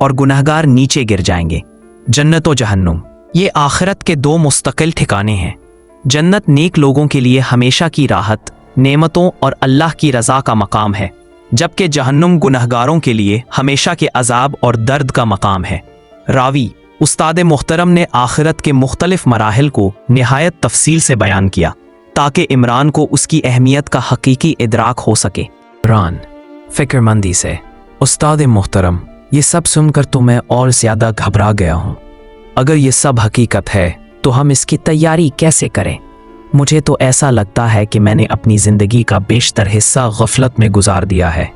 اور گنہگار نیچے گر جائیں گے۔ جنت و جہنم، یہ آخرت کے دو مستقل ٹھکانے ہیں۔ جنت نیک لوگوں کے لیے ہمیشہ کی راحت، نعمتوں اور اللہ کی رضا کا مقام ہے، جبکہ جہنم گنہگاروں کے لیے ہمیشہ کے عذاب اور درد کا مقام ہے۔ راوی استاد محترم نے آخرت کے مختلف مراحل کو نہایت تفصیل سے بیان کیا تاکہ عمران کو اس کی اہمیت کا حقیقی ادراک ہو سکے۔ عمران فکر مندی سے: استاد محترم، یہ سب سن کر تو میں اور زیادہ گھبرا گیا ہوں۔ اگر یہ سب حقیقت ہے تو ہم اس کی تیاری کیسے کریں؟ مجھے تو ایسا لگتا ہے کہ میں نے اپنی زندگی کا بیشتر حصہ غفلت میں گزار دیا ہے۔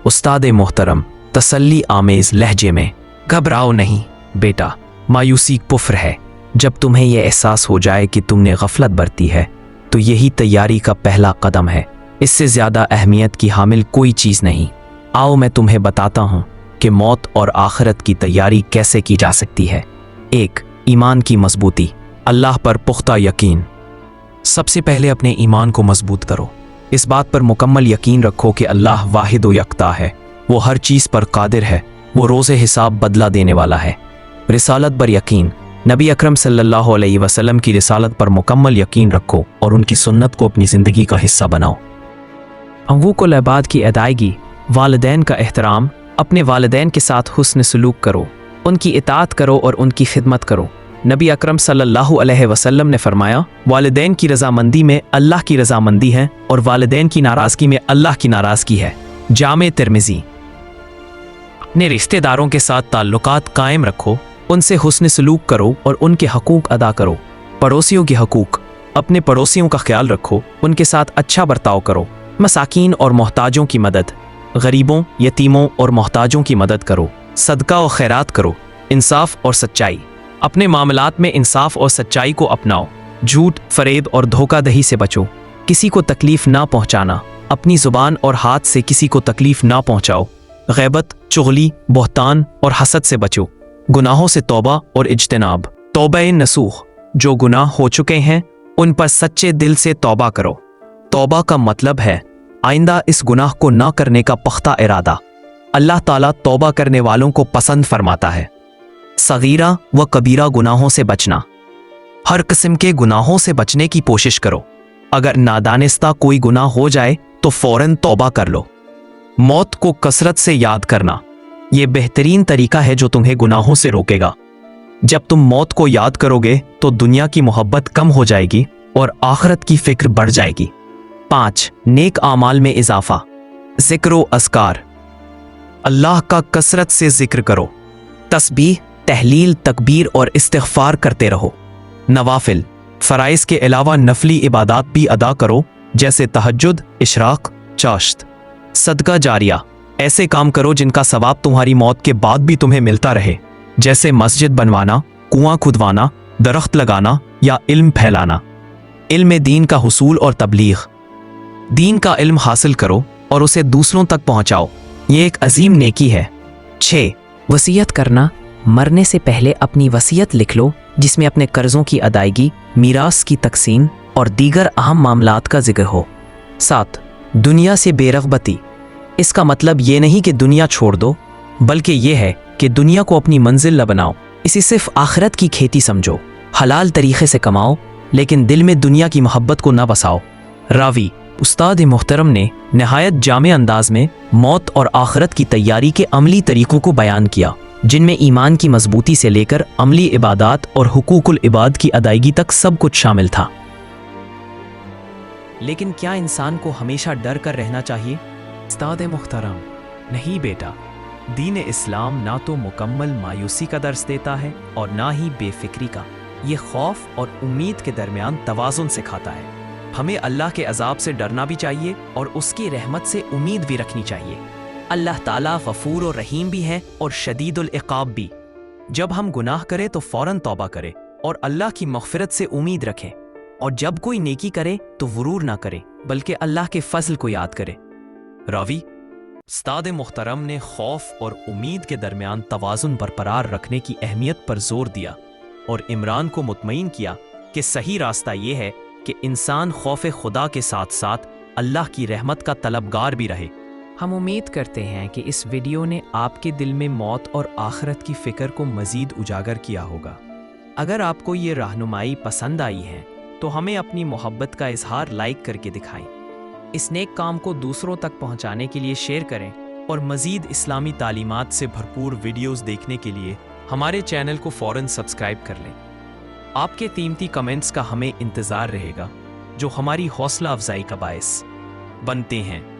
استاد محترم تسلی آمیز لہجے میں: گھبراؤ نہیں بیٹا، مایوسی کفر ہے۔ جب تمہیں یہ احساس ہو جائے کہ تم نے غفلت برتی ہے تو یہی تیاری کا پہلا قدم ہے۔ اس سے زیادہ اہمیت کی حامل کوئی چیز نہیں۔ آؤ میں تمہیں بتاتا ہوں کہ موت اور آخرت کی تیاری کیسے کی جا سکتی ہے۔ 1. ایمان کی مضبوطی، اللہ پر پختہ یقین۔ سب سے پہلے اپنے ایمان کو مضبوط کرو۔ اس بات پر مکمل یقین رکھو کہ اللہ واحد و یکتا ہے، وہ ہر چیز پر قادر ہے، وہ روز حساب بدلہ دینے والا ہے۔ رسالت پر یقین، نبی اکرم صلی اللہ علیہ وسلم کی رسالت پر مکمل یقین رکھو اور ان کی سنت کو اپنی زندگی کا حصہ بناؤ۔ حقوق العباد کی ادائیگی، والدین کا احترام، اپنے والدین کے ساتھ حسن سلوک کرو، ان کی اطاعت کرو اور ان کی خدمت کرو۔ نبی اکرم صلی اللہ علیہ وسلم نے فرمایا، والدین کی رضامندی میں اللہ کی رضامندی ہے اور والدین کی ناراضگی میں اللہ کی ناراضگی ہے۔ جامع ترمذی۔ اپنے رشتہ داروں کے ساتھ تعلقات قائم رکھو، ان سے حسن سلوک کرو اور ان کے حقوق ادا کرو۔ پڑوسیوں کے حقوق، اپنے پڑوسیوں کا خیال رکھو، ان کے ساتھ اچھا برتاؤ کرو۔ مساکین اور محتاجوں کی مدد، غریبوں، یتیموں اور محتاجوں کی مدد کرو۔ صدقہ و خیرات کرو۔ انصاف اور سچائی، اپنے معاملات میں انصاف اور سچائی کو اپناؤ۔ جھوٹ، فریب اور دھوکہ دہی سے بچو۔ کسی کو تکلیف نہ پہنچانا، اپنی زبان اور ہاتھ سے کسی کو تکلیف نہ پہنچاؤ۔ غیبت، چغلی، بہتان اور حسد سے بچو۔ گناہوں سے توبہ اور اجتناب، توبہ نصوح، جو گناہ ہو چکے ہیں ان پر سچے دل سے توبہ کرو۔ توبہ کا مطلب ہے آئندہ اس گناہ کو نہ کرنے کا پختہ ارادہ۔ اللہ تعالیٰ توبہ کرنے والوں کو پسند فرماتا ہے۔ صغیرہ و کبیرہ گناہوں سے بچنا، ہر قسم کے گناہوں سے بچنے کی کوشش کرو۔ اگر نادانستہ کوئی گناہ ہو جائے تو فوراً توبہ کر لو۔ موت کو کثرت سے یاد کرنا، یہ بہترین طریقہ ہے جو تمہیں گناہوں سے روکے گا۔ جب تم موت کو یاد کرو گے تو دنیا کی محبت کم ہو جائے گی اور آخرت کی فکر بڑھ جائے گی۔ 5. نیک اعمال میں اضافہ، ذکر و اذکار، اللہ کا کثرت سے ذکر کرو۔ تسبیح، تحلیل، تکبیر اور استغفار کرتے رہو۔ نوافل، فرائض کے علاوہ نفلی عبادات بھی ادا کرو، جیسے تہجد، اشراق، چاشت۔ صدقہ جاریہ، ایسے کام کرو جن کا ثواب تمہاری موت کے بعد بھی تمہیں ملتا رہے، جیسے مسجد بنوانا، کنواں کھدوانا، درخت لگانا یا علم پھیلانا۔ علم دین کا حصول اور تبلیغ، دین کا علم حاصل کرو اور اسے دوسروں تک پہنچاؤ، یہ ایک عظیم نیکی ہے۔ 6. وصیت کرنا، مرنے سے پہلے اپنی وصیت لکھ لو جس میں اپنے قرضوں کی ادائیگی، میراث کی تقسیم اور دیگر اہم معاملات کا ذکر ہو۔ 7. دنیا سے بے رغبتی، اس کا مطلب یہ نہیں کہ دنیا چھوڑ دو، بلکہ یہ ہے کہ دنیا کو اپنی منزل نہ بناؤ، اسے صرف آخرت کی کھیتی سمجھو۔ حلال طریقے سے کماؤ لیکن دل میں دنیا کی محبت کو نہ بساؤ۔ راوی استاد محترم نے نہایت جامع انداز میں موت اور آخرت کی تیاری کے عملی طریقوں کو بیان کیا، جن میں ایمان کی مضبوطی سے لے کر عملی عبادات اور حقوق العباد کی ادائیگی تک سب کچھ شامل تھا۔ لیکن کیا انسان کو ہمیشہ ڈر کر رہنا چاہیے؟ استاد محترم، نہیں بیٹا، دین اسلام نہ تو مکمل مایوسی کا درس دیتا ہے اور نہ ہی بے فکری کا، یہ خوف اور امید کے درمیان توازن سکھاتا ہے۔ ہمیں اللہ کے عذاب سے ڈرنا بھی چاہیے اور اس کی رحمت سے امید بھی رکھنی چاہیے۔ اللہ تعالیٰ غفور و رحیم بھی ہے اور شدید العقاب بھی۔ جب ہم گناہ کریں تو فوراً توبہ کریں اور اللہ کی مغفرت سے امید رکھیں، اور جب کوئی نیکی کرے تو غرور نہ کرے بلکہ اللہ کے فضل کو یاد کرے۔ راوی استاد محترم نے خوف اور امید کے درمیان توازن برقرار رکھنے کی اہمیت پر زور دیا اور عمران کو مطمئن کیا کہ صحیح راستہ یہ ہے کہ انسان خوف خدا کے ساتھ ساتھ اللہ کی رحمت کا طلبگار بھی رہے۔ ہم امید کرتے ہیں کہ اس ویڈیو نے آپ کے دل میں موت اور آخرت کی فکر کو مزید اجاگر کیا ہوگا۔ اگر آپ کو یہ رہنمائی پسند آئی ہے تو ہمیں اپنی محبت کا اظہار لائک کر کے دکھائیں۔ اس نیک کام کو دوسروں تک پہنچانے کے لیے شیئر کریں اور مزید اسلامی تعلیمات سے بھرپور ویڈیوز دیکھنے کے لیے ہمارے چینل کو فوراً سبسکرائب کر لیں۔ آپ کے قیمتی کمنٹس کا ہمیں انتظار رہے گا جو ہماری حوصلہ افزائی کا باعث بنتے ہیں۔